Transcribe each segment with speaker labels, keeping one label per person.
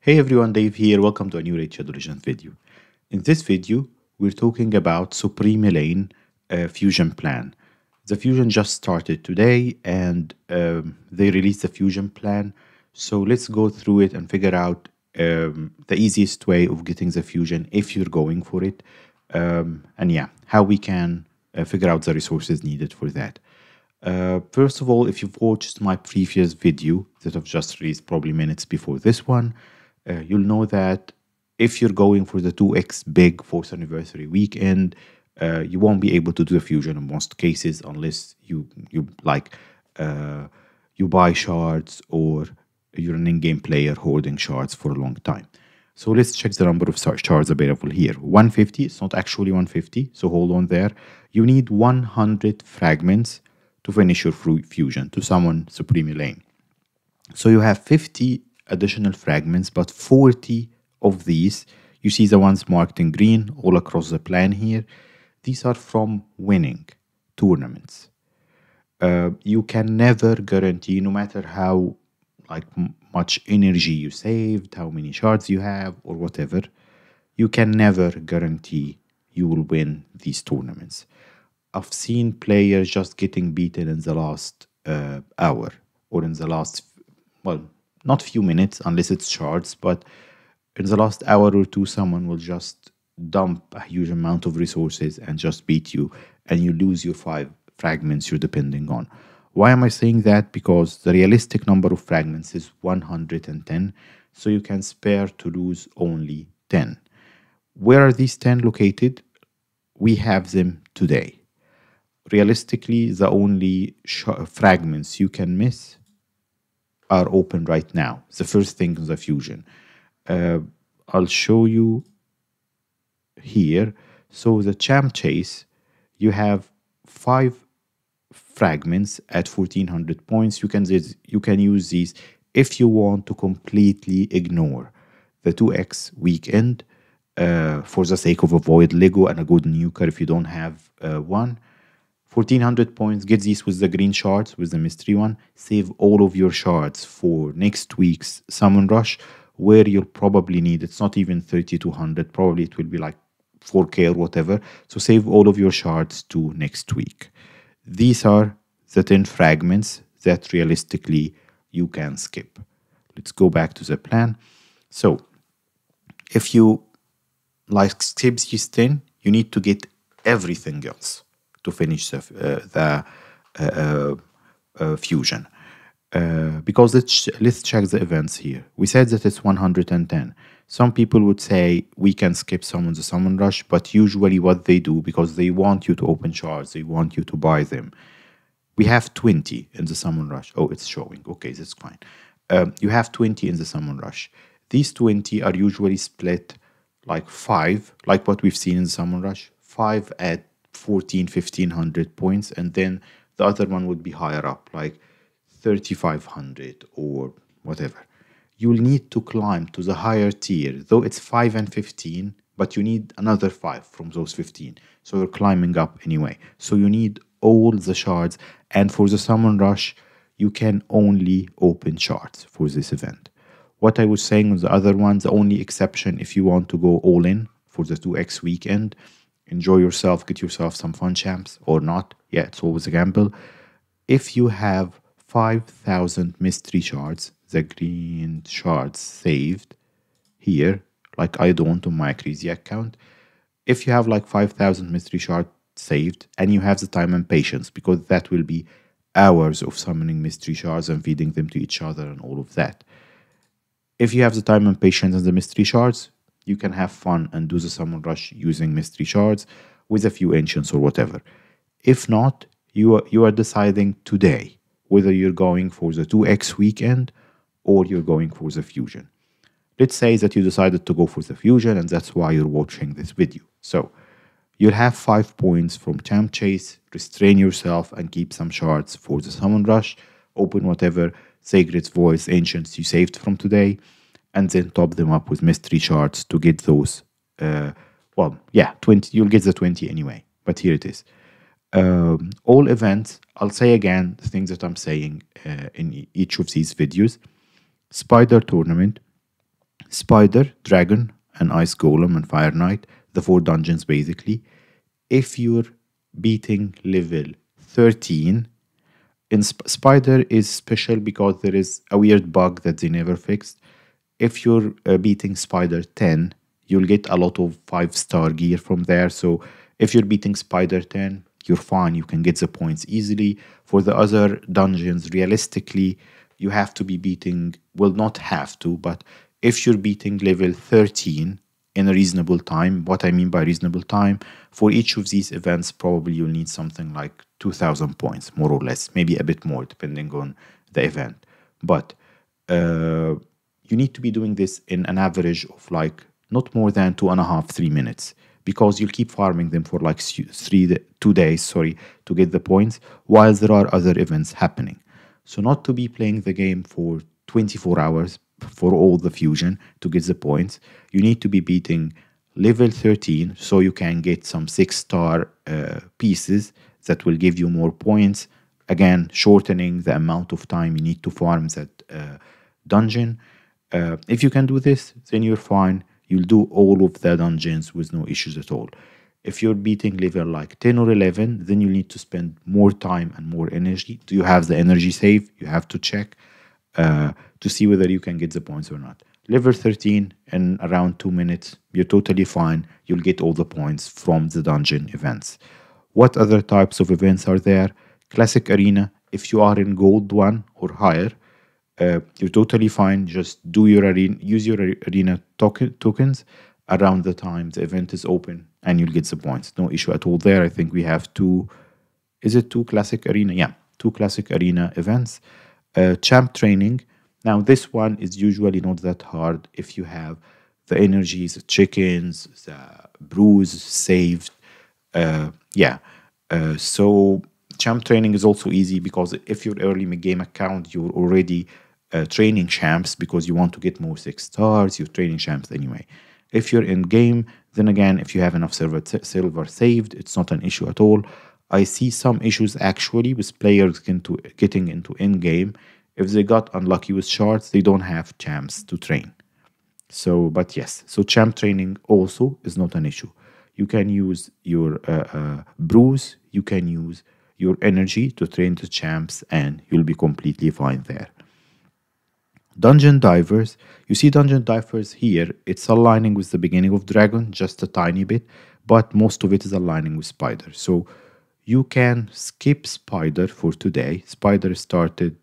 Speaker 1: Hey everyone, Dave here. Welcome to a new Raid Shadow Legends video. In this video, we're talking about Supreme Elhain Fusion Plan. The Fusion just started today and they released the Fusion Plan. So let's go through it and figure out the easiest way of getting the Fusion if you're going for it. And yeah, how we can figure out the resources needed for that. First of all, if you've watched my previous video that I've just released probably minutes before this one, you'll know that if you're going for the 2x big 4th anniversary weekend, you won't be able to do the fusion in most cases unless you you buy shards or you're an in-game player holding shards for a long time. So let's check the number of shards available here. 150, it's not actually 150, so hold on there. You need 100 fragments to finish your fusion, to summon Supreme Elhain. So you have 50 additional fragments, but 40 of these, you see the ones marked in green all across the plan here, these are from winning tournaments. You can never guarantee, no matter how much energy you saved, how many shards you have, or whatever, you can never guarantee you will win these tournaments. I've seen players just getting beaten in the last hour or in the last, well, not few minutes unless it's shards, but in the last hour or two, someone will just dump a huge amount of resources and just beat you, and you lose your 5 fragments you're depending on. Why am I saying that? Because the realistic number of fragments is 110, so you can spare to lose only 10. Where are these 10 located? We have them today. Realistically, the only fragments you can miss are open right now. The first thing is the fusion. I'll show you here. So the champ chase, you have 5 fragments at 1400 points. You can use these if you want to completely ignore the 2x weekend for the sake of avoid Lego and a good nuker if you don't have one. 1400 points, get these with the green shards, with the mystery one. Save all of your shards for next week's summon rush, where you'll probably need, it's not even 3200, probably it will be like 4k or whatever. So save all of your shards to next week. These are the 10 fragments that realistically you can skip. Let's go back to the plan. So if you skip these 10, you need to get everything else to finish the fusion. Because let's check the events here. We said that it's 110. Some people would say we can skip summon the summon rush, but usually what they do, because they want you to open shards, they want you to buy them. We have 20 in the summon rush. Oh, it's showing. Okay, that's fine. You have 20 in the summon rush. These 20 are usually split like 5, like what we've seen in the summon rush. 5 at 1500 points, and then the other one would be higher up, like 3500 or whatever. You'll need to climb to the higher tier, though it's 5 and 15, but you need another 5 from those 15. So you're climbing up anyway. So you need all the shards, and for the summon rush, you can only open shards for this event. What I was saying on the other ones, the only exception if you want to go all in for the 2x weekend, enjoy yourself, get yourself some fun champs or not. Yeah, it's always a gamble. If you have 5,000 mystery shards, the green shards saved here, like I don't on my crazy account. If you have like 5,000 mystery shards saved and you have the time and patience, because that will be hours of summoning mystery shards and feeding them to each other and all of that. If you have the time and patience and the mystery shards, you can have fun and do the summon rush using mystery shards with a few ancients or whatever. If not, you are deciding today whether you're going for the 2x weekend or you're going for the fusion. Let's say that you decided to go for the fusion and that's why you're watching this video. So you'll have 5 points from champ chase, restrain yourself and keep some shards for the summon rush, open whatever Sacred's Voice ancients you saved from today, and then top them up with mystery shards to get those, 20, you'll get the 20 anyway, but here it is. All events, I'll say again the things that I'm saying in each of these videos. Spider Tournament, Spider, Dragon, and Ice Golem, and Fire Knight, the 4 dungeons basically. If you're beating level 13, in Spider is special because there is a weird bug that they never fixed. If you're beating Spider 10, you'll get a lot of 5-star gear from there. So if you're beating Spider 10, you're fine. You can get the points easily. For the other dungeons, realistically, you have to be beating, well, not have to, but if you're beating level 13 in a reasonable time, what I mean by reasonable time, for each of these events, probably you'll need something like 2,000 points, more or less, maybe a bit more, depending on the event. But you need to be doing this in an average of like not more than 2.5, 3 minutes, because you'll keep farming them for like 2 days, to get the points, while there are other events happening. So not to be playing the game for 24 hours for all the fusion to get the points. You need to be beating level 13 so you can get some 6-star pieces that will give you more points. Again, shortening the amount of time you need to farm that dungeon. If you can do this, then you're fine. You'll do all of the dungeons with no issues at all. If you're beating level like 10 or 11, then you need to spend more time and more energy. Do you have the energy save? You have to check to see whether you can get the points or not. Level 13, in around 2 minutes, you're totally fine. You'll get all the points from the dungeon events. What other types of events are there? Classic Arena, if you are in Gold 1 or higher, you're totally fine. Just do your arena, use your arena tokens around the time the event is open, and you'll get the points. No issue at all there. I think we have two Classic Arena? Yeah, 2 Classic Arena events. Champ Training. Now, this one is usually not that hard if you have the energies, the chickens, the brews saved. So champ training is also easy because if you're early game account, you're already training champs because you want to get more 6 stars. You're training champs anyway. If you're in game, then again, if you have enough silver saved, it's not an issue at all. I see some issues actually with players getting into in-game. If they got unlucky with shards, they don't have champs to train. So, but yes, so champ training also is not an issue. You can use your brews, you can use your energy to train the champs, and you'll be completely fine there. Dungeon Divers. You see Dungeon Divers here, it's aligning with the beginning of Dragon, just a tiny bit, but most of it is aligning with Spider. So you can skip Spider for today. Spider started,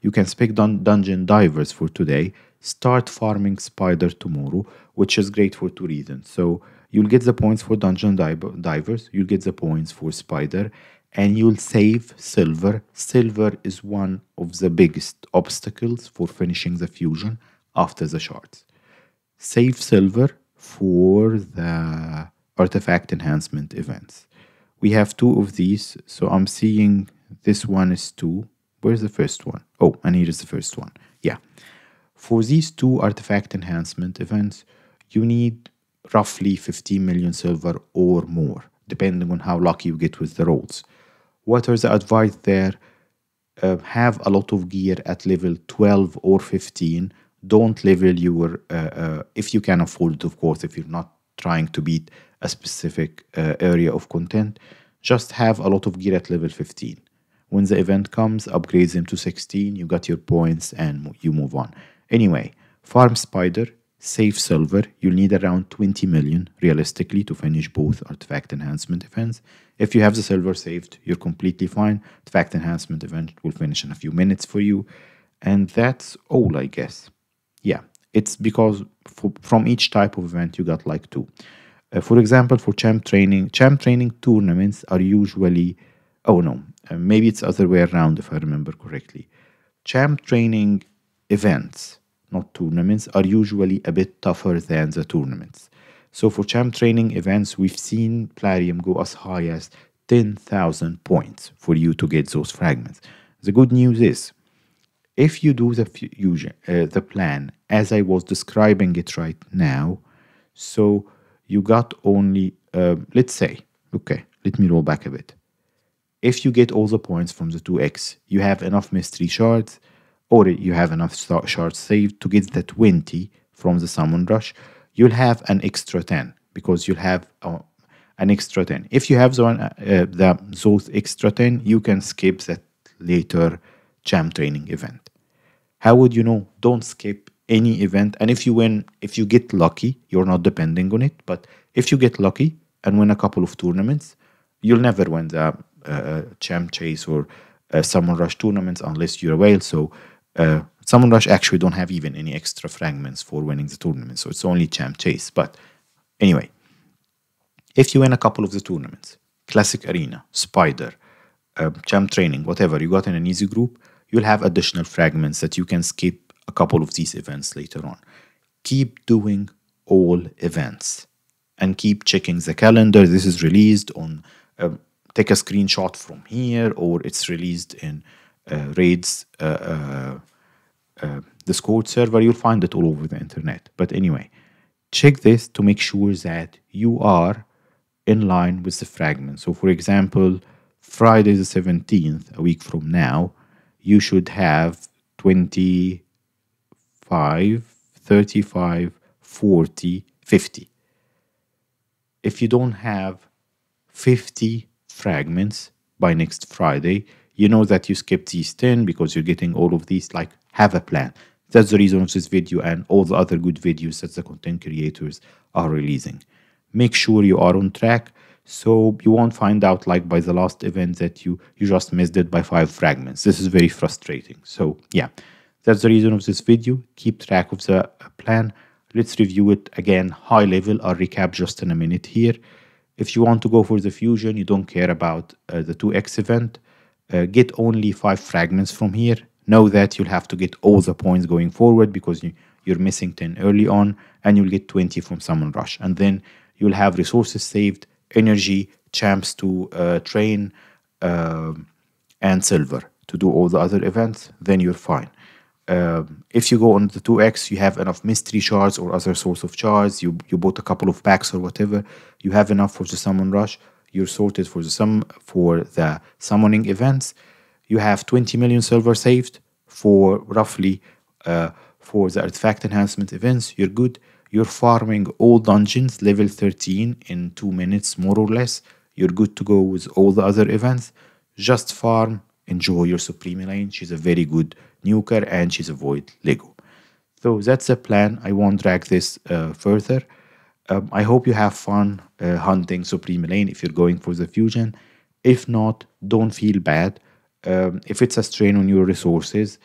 Speaker 1: you can skip Dungeon Divers for today, start farming Spider tomorrow, which is great for 2 reasons. So you'll get the points for Dungeon Divers, you'll get the points for Spider, and you'll save silver. Silver is one of the biggest obstacles for finishing the fusion after the shards. Save silver for the artifact enhancement events. We have 2 of these, so I'm seeing this one is 2. Where's the first one? Oh, and here is the first one. Yeah. For these 2 artifact enhancement events, you need roughly 15 million silver or more, depending on how lucky you get with the rolls. What are the advice there? Have a lot of gear at level 12 or 15. Don't level your, if you can afford it, of course, if you're not trying to beat a specific area of content, just have a lot of gear at level 15. When the event comes, upgrade them to 16, you got your points, and you move on. Anyway, farm Spider, save silver. You'll need around 20 million, realistically, to finish both artifact enhancement events. If you have the silver saved, you're completely fine. Artifact enhancement event will finish in a few minutes for you. And that's all, I guess. Yeah, it's because from each type of event, you got like 2. For example, for champ training tournaments are usually, maybe it's the other way around if I remember correctly. Champ training events, not tournaments, are usually a bit tougher than the tournaments. So for champ training events, we've seen Plarium go as high as 10,000 points for you to get those fragments. The good news is, if you do the plan as I was describing it right now, so you got only, let's say, okay, let me roll back a bit. If you get all the points from the 2x, you have enough mystery shards, or you have enough shards saved to get the 20 from the summon rush, you'll have an extra 10 because you'll have an extra 10. If you have those extra 10, you can skip that later champ training event. How would you know? Don't skip any event. And if you win, if you get lucky, you're not depending on it. But if you get lucky and win a couple of tournaments, you'll never win the champ chase or summon rush tournaments unless you're a whale. So summon rush actually don't have even any extra fragments for winning the tournament. So it's only champ chase. But anyway, if you win a couple of the tournaments, classic arena, spider, champ training, whatever, you got in an easy group, you'll have additional fragments that you can skip a couple of these events later on. Keep doing all events and keep checking the calendar. This is released on, take a screenshot from here, or it's released in Raid's Discord server. You'll find it all over the internet. But anyway, check this to make sure that you are in line with the fragment. So for example, Friday the 17th, a week from now, you should have 25, 35, 40, 50. If you don't have 50 fragments by next Friday, you know that you skipped these 10 because you're getting all of these. Like, have a plan. That's the reason of this video and all the other good videos that the content creators are releasing. Make sure you are on track so you won't find out like by the last event that you just missed it by 5 fragments. This is very frustrating. So yeah, that's the reason of this video. Keep track of the plan. Let's review it again high level. I'll recap just in a minute here. If you want to go for the fusion, you don't care about the 2x event, get only 5 fragments from here. Know that you'll have to get all the points going forward because you're missing 10 early on, and you'll get 20 from summon rush. And then you'll have resources saved, energy, champs to train, and silver to do all the other events. Then you're fine. If you go on the 2x, you have enough mystery shards or other source of shards. You bought a couple of packs or whatever. You have enough for the summon rush. You're sorted for the summoning events. You have 20 million silver saved for roughly for the artifact enhancement events. You're good. You're farming all dungeons level 13 in 2 minutes, more or less. You're good to go with all the other events. Just farm, enjoy your Supreme Elhain. She's a very good nuker and she's a void Lego. So that's the plan. I won't drag this further. I hope you have fun hunting Supreme Elhain if you're going for the fusion. If not, don't feel bad. If it's a strain on your resources,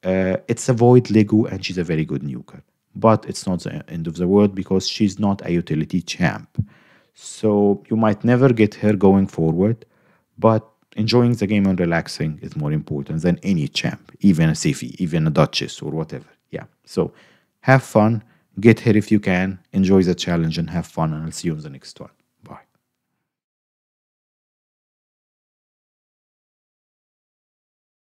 Speaker 1: it's a void Lego and she's a very good nuker. But it's not the end of the world because she's not a utility champ. So you might never get her going forward, but enjoying the game and relaxing is more important than any champ, even a Seifi, even a Duchess or whatever. Yeah, so have fun, get her if you can, enjoy the challenge and have fun, and I'll see you on the next one.